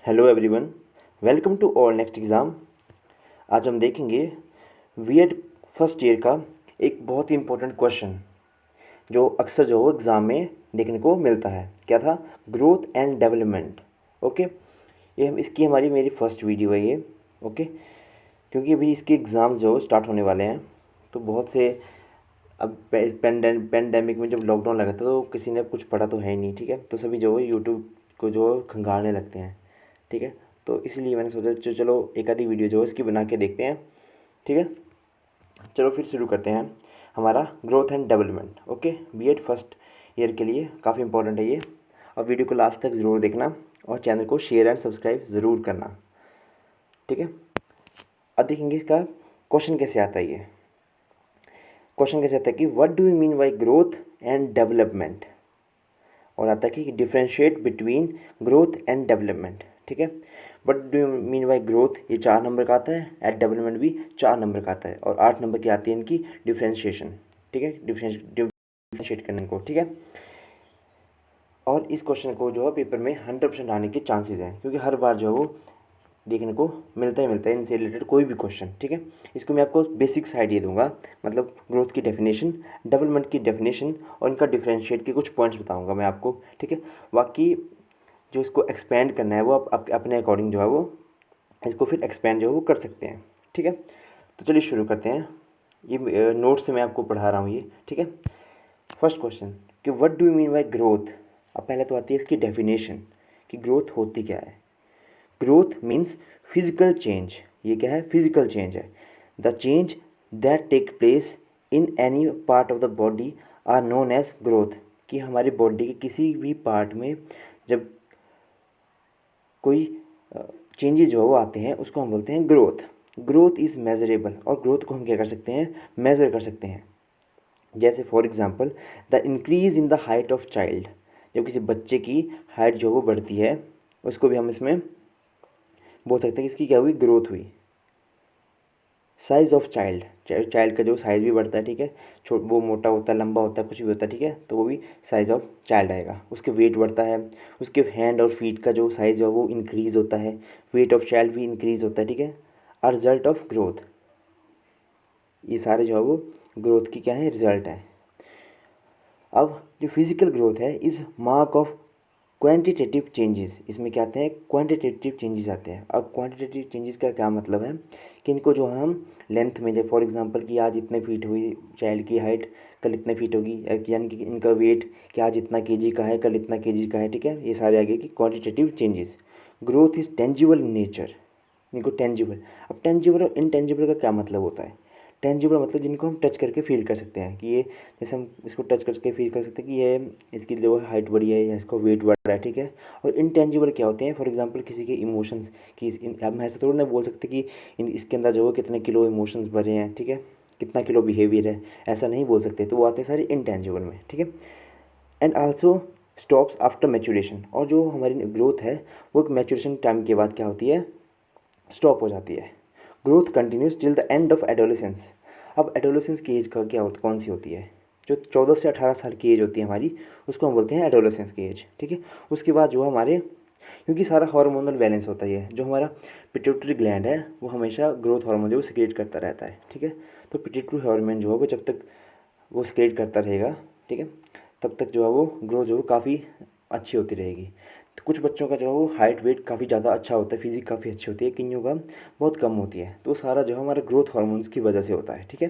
Hello everyone, welcome to all next exam. आज हम देखेंगे बीएड फर्स्ट ईयर का एक बहुत ही इम्पोर्टेंट क्वेश्चन जो अक्सर जो एग्ज़ाम में देखने को मिलता है। क्या था? Growth and development. ओके, ये इसकी हमारी मेरी फर्स्ट वीडियो है ये। ओके, क्योंकि अभी इसके एग्ज़ाम जो स्टार्ट होने वाले हैं, तो बहुत से अब पेंडेमिक में जब लॉकडाउन लगा था तो किसी ने कुछ पढ़ा तो है ही नहीं। ठीक है, तो सभी जो है यूट्यूब को जो खंगालने लगते हैं। ठीक है, तो इसलिए मैंने सोचा चलो एक आधी वीडियो जो है इसकी बना के देखते हैं। ठीक है, चलो फिर शुरू करते हैं हमारा growth and development. Okay, BEd first year के लिए काफ़ी इंपॉर्टेंट है ये, और वीडियो को लास्ट तक ज़रूर देखना और चैनल को शेयर एंड सब्सक्राइब ज़रूर करना। ठीक है, अब देखेंगे इसका क्वेश्चन कैसे आता है। ये क्वेश्चन कैसे आता है कि what do you mean by growth and development, और आता है कि differentiate between growth and development. ठीक है, what do you mean by growth, ये 4 नंबर का आता है, एट डेवलपमेंट भी 4 नंबर का आता है, और 8 नंबर की आती है इनकी डिफ्रेंशिएशन। ठीक है, डिफ्रेंशिएट करने को। ठीक है, और इस क्वेश्चन को जो है पेपर में 100% आने के चांसेस हैं, क्योंकि हर बार जो है वो देखने को मिलता ही मिलता है इनसे रिलेटेड कोई भी क्वेश्चन। ठीक है, इसको मैं आपको बेसिक्स आइडिया दूंगा, मतलब ग्रोथ की डेफिनेशन, डेवलपमेंट की डेफिनेशन और इनका डिफरेंशिएट के कुछ पॉइंट्स बताऊंगा मैं आपको। ठीक है, बाकी जो इसको एक्सपेंड करना है वो आप अपने अकॉर्डिंग जो है वो इसको फिर एक्सपेंड जो है वो कर सकते हैं। ठीक है, तो चलिए शुरू करते हैं। ये नोट से मैं आपको पढ़ा रहा हूँ ये। ठीक है, फर्स्ट क्वेश्चन कि what do you mean by growth. अब पहले तो आती है इसकी डेफिनेशन कि ग्रोथ होती क्या है। Growth means physical change. ये क्या है? फिजिकल चेंज है। The change that take place in any part of the body are known as growth. कि हमारी बॉडी के किसी भी पार्ट में जब कोई चेंजेस जो है वो आते हैं उसको हम बोलते हैं ग्रोथ। ग्रोथ इज़ मेजरेबल, और ग्रोथ को हम क्या कर सकते हैं? मेज़र कर सकते हैं। जैसे for example the increase in the height of child, जब किसी बच्चे की हाइट जो वो बढ़ती है उसको भी हम इसमें बोल सकते हैं कि इसकी क्या हुई? ग्रोथ हुई। साइज़ ऑफ चाइल्ड, चाइल्ड का जो साइज़ भी बढ़ता है। ठीक है, वो मोटा होता है, लंबा होता है, कुछ भी होता है। ठीक है, तो वो भी साइज़ ऑफ चाइल्ड आएगा। उसके वेट बढ़ता है, उसके हैंड और फीट का जो साइज़ है वो इंक्रीज़ होता है, वेट ऑफ चाइल्ड भी इंक्रीज़ होता है। ठीक है, अ रिजल्ट ऑफ ग्रोथ। ये सारे जो है वो ग्रोथ की क्या है? रिजल्ट है। अब जो फिजिकल ग्रोथ है is mark of quantitative changes. इसमें क्या आते हैं? क्वांटिटेटिव चेंजेस आते हैं। अब क्वांटिटेटिव चेंजेस का क्या मतलब है कि इनको जो हम लेंथ में, जब फॉर एग्जांपल कि आज इतने फीट हुई चाइल्ड की हाइट, कल इतने फीट होगी, यानी कि इनका वेट कि आज इतना केजी का है, कल इतना केजी का है। ठीक है, ये सारे आगे की quantitative changes. Growth is tangible in nature. इनको टेंजिबल, अब टेंजिबल और इनटेंजिबल का क्या मतलब होता है? टेंजिबल मतलब जिनको हम टच करके फील कर सकते हैं कि ये, जैसे हम इसको टच करके फील कर सकते हैं कि ये इसकी जो हाइट बढ़ी है या इसका वेट बढ़ रहा है। ठीक है, और इनटेंजिबल क्या होते हैं? फॉर एग्जांपल किसी के इमोशंस कि हम ऐसा थोड़ा ना बोल सकते कि इसके अंदर जो है कितने किलो इमोशंस भरे हैं। ठीक है, कितना किलो बिहेवियर है, ऐसा नहीं बोल सकते। तो वो आते हैं सारे इनटेंजिबल में। ठीक है, and also stops after maturation. और जो हमारी ग्रोथ है वो एक मैच्योरेशन टाइम के बाद क्या होती है? स्टॉप हो जाती है। Growth continues till the end of adolescence. अब एडोलेसेंस की एज का क्या होता, कौन सी होती है? जो 14 से 18 साल की एज होती है हमारी, उसको हम बोलते हैं एडोलेसेंस की एज। ठीक है, उसके बाद जो हमारे, क्योंकि सारा हार्मोनल बैलेंस होता है, जो हमारा पिट्यूटरी ग्लैंड है वो हमेशा ग्रोथ हार्मोन जो सिक्रेट करता रहता है। ठीक है, तो पिट्यूटरी हार्मोन जो है वो जब तक वो सिक्रेट करता रहेगा, ठीक है, तब तक जो है वो ग्रोथ जो है काफ़ी अच्छी होती रहेगी। तो कुछ बच्चों का जो है वो हाइट वेट काफ़ी ज़्यादा अच्छा होता है, फिजिक काफ़ी अच्छी होती है, कईयों का बहुत कम होती है। तो सारा जो है हमारे ग्रोथ हार्मोन्स की वजह से होता है। ठीक है,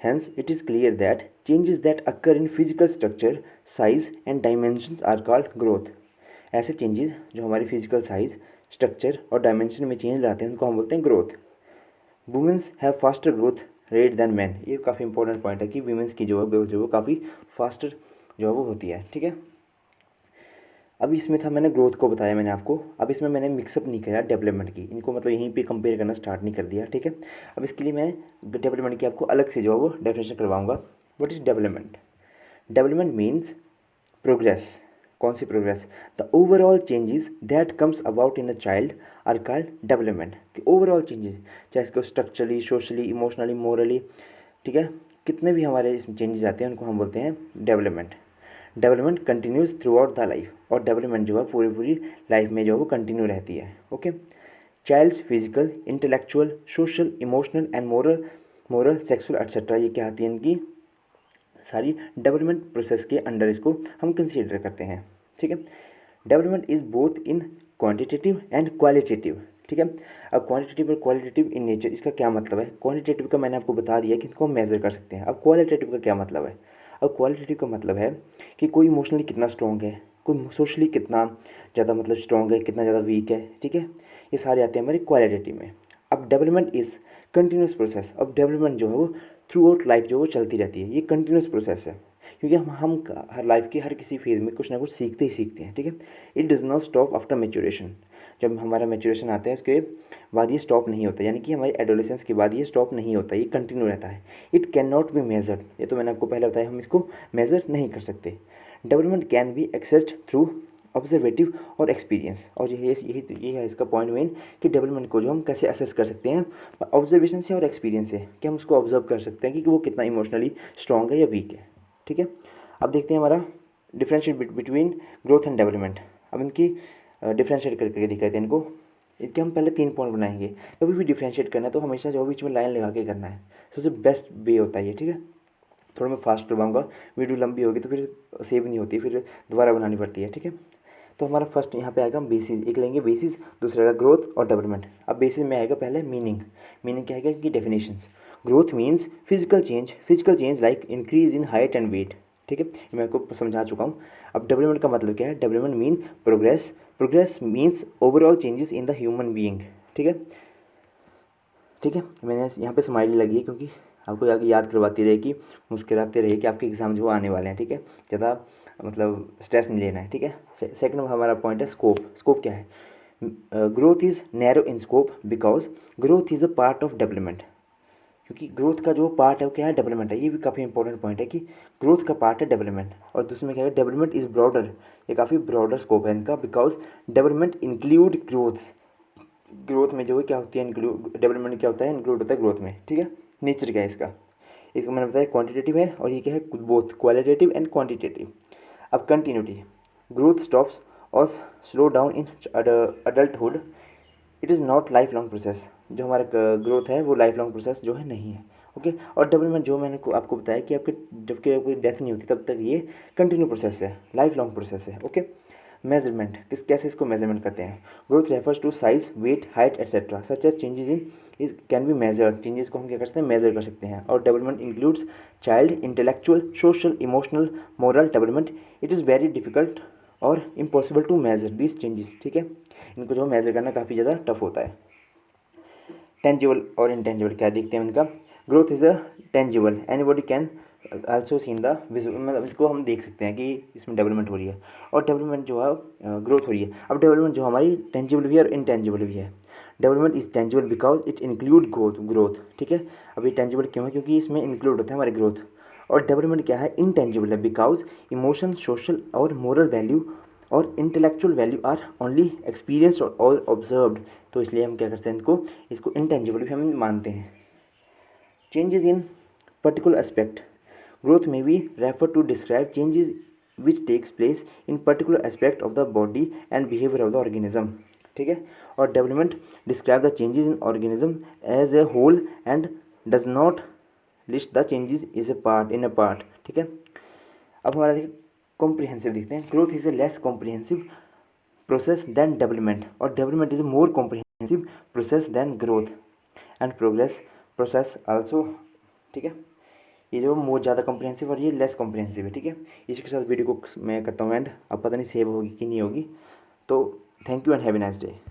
hence it is clear that changes that occur in physical structure, size and dimensions are called growth. ऐसे चेंजेस जो हमारे फिजिकल साइज, स्ट्रक्चर और डायमेंशन में चेंज लाते हैं उनको हम बोलते हैं growth. Women's have faster growth rate than man. ये काफ़ी इंपॉर्टेंट पॉइंट है कि वुमेंस की जो है ग्रोथ जो है काफ़ी फास्टर जो है वो होती है। ठीक है, अभी इसमें था, मैंने ग्रोथ को बताया मैंने आपको। अब इसमें मैंने मिक्सअप नहीं किया डेवलपमेंट की, इनको मतलब यहीं पे कंपेयर करना स्टार्ट नहीं कर दिया। ठीक है, अब इसके लिए मैं डेवलपमेंट की आपको अलग से जो है वो डेफिनेशन करवाऊंगा। What is development? Development means progress. कौन सी progress? The overall changes that comes about in a child are called development. कि ओवरऑल चेंजेस, चाहे इसको स्ट्रक्चरली, सोशली, इमोशनली, मोरली, ठीक है, कितने भी हमारे इसमें चेंजेस आते हैं उनको हम बोलते हैं development. Development continues through out the life, और डेवलपमेंट जो है पूरी लाइफ में जो है वो कंटिन्यू रहती है। Okay, child's physical, intellectual, social, emotional and moral sexual etcetera, ये क्या आती है इनकी सारी डेवलपमेंट प्रोसेस के अंडर इसको हम कंसीडर करते हैं। ठीक है, development is both in quantitative and qualitative. ठीक है, अब क्वांटिटेटिव और क्वालिटेटिव इन नेचर, इसका क्या मतलब है? क्वांटिटेटिव का मैंने आपको बता दिया कि इनको हम मेजर कर सकते हैं। अब क्वालिटेटिव का क्या मतलब है? अब क्वालिटेटिव का मतलब है कि कोई इमोशनली कितना स्ट्रॉन्ग है, कोई सोशली कितना ज़्यादा मतलब स्ट्रॉन्ग है, कितना ज़्यादा वीक है। ठीक है, ये सारे आते हैं हमारे क्वालिटेटिव में। अब डेवलपमेंट इज़ कंटिन्यूस प्रोसेस। अब डेवलपमेंट जो है वो थ्रू आउट लाइफ जो वो चलती रहती है, ये कंटिन्यूस प्रोसेस है, क्योंकि हम हर लाइफ की हर किसी फेज़ में कुछ ना कुछ सीखते ही सीखते हैं। ठीक है, it does not stop after maturation. जब हमारा मेच्योरेशन आता है उसके बाद ये स्टॉप नहीं होता, यानी कि हमारी एडोलेसेंस के बाद ये स्टॉप नहीं होता, ये कंटिन्यू रहता है। It can not be measured, ये तो मैंने आपको पहले बताया, हम इसको मेज़र नहीं कर सकते। Development can be assessed through observative और एक्सपीरियंस, और यही है इसका पॉइंट मेन, कि डेवलपमेंट को जो हम कैसे असेस कर सकते हैं, ऑब्जर्वेशन से और एक्सपीरियंस से, कि हम उसको ऑब्जर्व कर सकते हैं कि वो कितना इमोशनली स्ट्रॉन्ग है या वीक है। ठीक है, अब देखते हैं हमारा differentiate between growth and development. अब इनकी डिफ्रेंशिएट करके दिखाते हैं इनको। इसके हम पहले 3 पॉइंट बनाएंगे। कभी भी डिफ्रेंशिएट करना है तो हमेशा जो बीच में लाइन लगा के करना है, सबसे बेस्ट वे होता है ये। ठीक है, थोड़ा मैं फास्ट करवाऊंगा, वीडियो लंबी होगी तो फिर सेव नहीं होती, फिर दोबारा बनानी पड़ती है। ठीक है, तो हमारा फर्स्ट यहाँ पे आएगा बेसिस, एक लेंगे बेसिस, दूसरा आएगा ग्रोथ और डेवलपमेंट। अब बेसिस में आएगा पहले मीनिंग। मीनिंग क्या है कि definitions. Growth means physical change like increase in height and weight. ठीक है, मैं आपको समझा चुका हूँ। अब डेवलपमेंट का मतलब क्या है? Development mean progress means overall changes in the human being. ठीक है, ठीक है, मैंने यहाँ पे स्माइली लगी है क्योंकि आपको याद करवाती रहे कि मुस्कुराते रहे कि आपके एग्ज़ाम जो आने वाले हैं। ठीक है, ज़्यादा मतलब स्ट्रेस नहीं लेना है। ठीक है, सेकंड हमारा पॉइंट है स्कोप। स्कोप क्या है? Growth is narrow in scope because growth is a part of development. क्योंकि ग्रोथ का जो पार्ट है वो क्या है? डेवलपमेंट है। ये भी काफ़ी इंपॉर्टेंट पॉइंट है कि ग्रोथ का पार्ट है डेवलपमेंट। और दूसरे में क्या है? डेवलपमेंट इज़ ब्रॉडर, ये काफ़ी ब्रॉडर स्कोप है इनका, बिकॉज डेवलपमेंट इंक्लूड ग्रोथ में जो है क्या होती है इंक्लूड, डेवलपमेंट क्या होता है? इंक्लूड होता है ग्रोथ में। ठीक है, नेचर क्या है इसका? इसको मैंने बताया क्वांटिटेटिव है, और ये क्या है? Both qualitative and quantitative. अब कंटिन्यूटी, ग्रोथ स्टॉप्स और slow down in adulthood, it is not life long process. जो हमारा ग्रोथ है वो लाइफ लॉन्ग प्रोसेस जो है नहीं है। ओके, और डेवलपमेंट जो मैंने आपको बताया कि आपके जब कि आपकी डेथ नहीं होती तब तक ये कंटिन्यू प्रोसेस है, लाइफ लॉन्ग प्रोसेस है। ओके, मेजरमेंट, कैसे इसको मेजरमेंट करते हैं? Growth refers to size, weight, height etcetera such as changes in is can be measured. Changes को हम क्या कर सकते हैं? मेजर कर सकते हैं। और development includes child, intellectual, social, emotional, moral development. It is very difficult और impossible to measure this changes. ठीक है, इनको जो मेजर करना काफ़ी ज़्यादा टफ होता है। टेंजिबल और इनटेंजिबल क्या देखते हैं इनका? Growth is a tangible, anybody can also seen the visual, मतलब इसको हम देख सकते हैं कि इसमें डेवलपमेंट हो रही है, और डेवलपमेंट जो है ग्रोथ हो रही है। अब डेवलपमेंट जो हमारी टेंजिबल भी है और इनटेंजिबल भी है। Development is tangible because it include growth. ठीक है, अब ये टेंजिबल क्यों है? क्योंकि इसमें इंक्लूड होता है हमारी ग्रोथ। और डेवलपमेंट क्या है? इनटेंजिबल है बिकॉज इमोशन, सोशल और मोरल वैल्यू और intellectual value are only experienced और ऑब्जर्व्ड। तो इसलिए हम क्या करते हैं इसको इंटेंजिबल भी हम मानते हैं। Changes in particular aspect, growth में be refer to describe changes which takes place in particular aspect of the body and behaviour of the organism. ठीक है, और development describe the changes in organism as a whole and does not list the changes is in a part. ठीक है, अब हमारा देखिए comprehensive देखते हैं। Growth is a less comprehensive process than development, और development is a more comprehensive process than growth and progress process also. ठीक है, ये जो मोर ज़्यादा कॉम्प्रिहेंसिव और ये लेस कॉम्प्रिहेंसिव है। ठीक है, इसके साथ वीडियो को मैं करता हूँ एंड। अब पता नहीं सेव होगी कि नहीं होगी, तो thank you and have a nice day.